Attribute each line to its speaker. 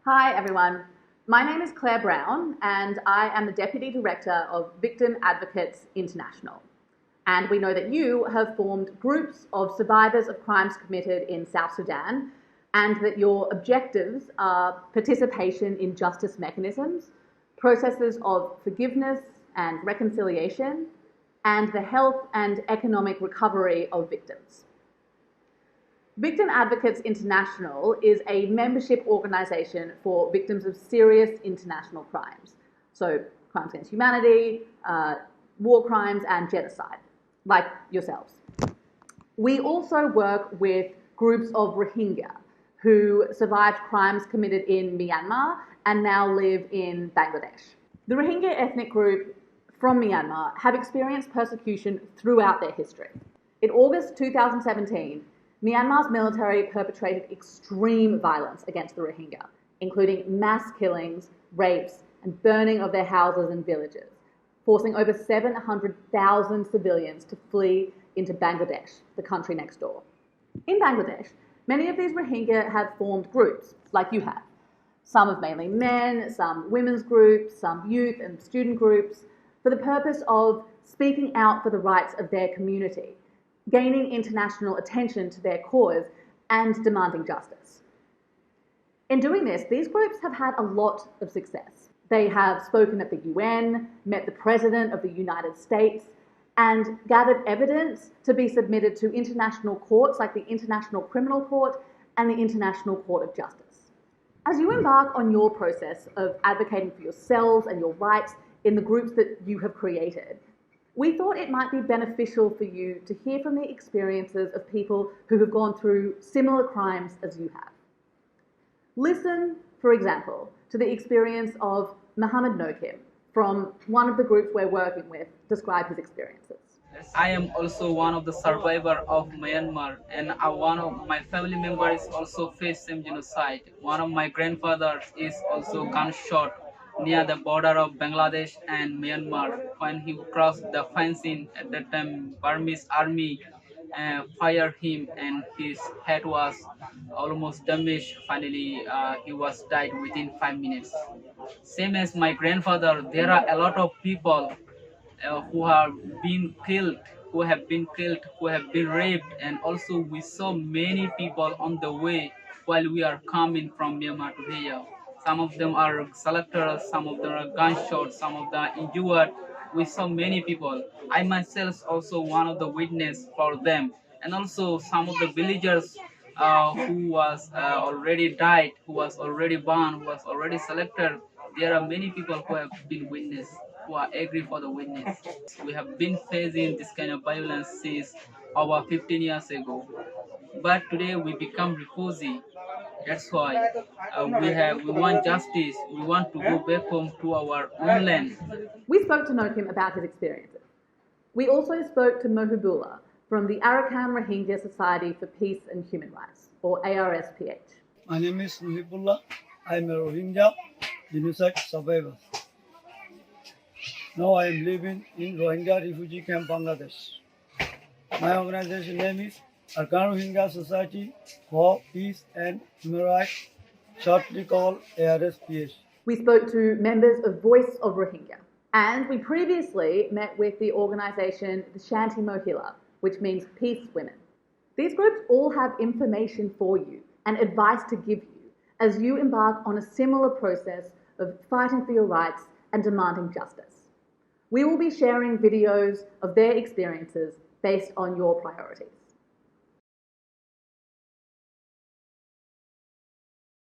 Speaker 1: Hi everyone, my name is Claire Brown and I am the Deputy Director of Victim Advocates International. And we know that you have formed groups of survivors of crimes committed in South Sudan and that your objectives are participation in justice mechanisms, processes of forgiveness and reconciliation, and the health and economic recovery of victims. Victim Advocates International is a membership organisation for victims of serious international crimes, so crimes against humanity, war crimes and genocide, like yourselves. We also work with groups of Rohingya who survived crimes committed in Myanmar and now live in Bangladesh. The Rohingya ethnic group from Myanmar have experienced persecution throughout their history. In August 2017, Myanmar's military perpetrated extreme violence against the Rohingya, including mass killings, rapes, and burning of their houses and villages, forcing over 700,000 civilians to flee into Bangladesh, the country next door. In Bangladesh, many of these Rohingya have formed groups, like you have. Some of mainly men, some women's groups, some youth and student groups, for the purpose of speaking out for the rights of their community, gaining international attention to their cause and demanding justice. In doing this, these groups have had a lot of success. They have spoken at the UN, met the President of the United States, and gathered evidence to be submitted to international courts like the International Criminal Court and the International Court of Justice. As you embark on your process of advocating for yourselves and your rights in the groups that you have created, we thought it might be beneficial for you to hear from the experiences of people who have gone through similar crimes as you have. Listen, for example, to the experience of Mohammed Nokim from one of the groups we're working with describe his experiences.
Speaker 2: I am also one of the survivor of Myanmar, and one of my family members also faced same genocide. One of my grandfathers is also gunshot near the border of Bangladesh and Myanmar. When he crossed the fencing, at that time Burmese army fired him, and his head was almost damaged. Finally, he was died within 5 minutes. Same as my grandfather, there are a lot of people who have been killed, who have been raped, and also we saw many people on the way while we are coming from Myanmar to here. Some of them are selectors, some of them are gunshots, some of them are injured. We saw many people. I myself also one of the witness for them, and also some of the villagers who was already died, who was already burned, who was already selected. There are many people who have been witness, who are agree for the witness. We have been facing this kind of violence since over 15 years ago. But today we become refugee. That's why we want justice. We want to go back home to our own land.
Speaker 1: We spoke to Nokim about his experiences. We also spoke to Mohibullah from the Arakan Rohingya Society for Peace and Human Rights, or ARSPH.
Speaker 3: My name is Mohibullah. I'm a Rohingya genocide survivor. Now I am living in Rohingya refugee camp, Bangladesh. My organization name is Arakan Rohingya Society for Peace and Human Rights, shortly called ARSPH.
Speaker 1: We spoke to members of Voice of Rohingya, and we previously met with the organisation the Shanti Mohila, which means Peace Women. These groups all have information for you and advice to give you as you embark on a similar process of fighting for your rights and demanding justice. We will be sharing videos of their experiences based on your priorities.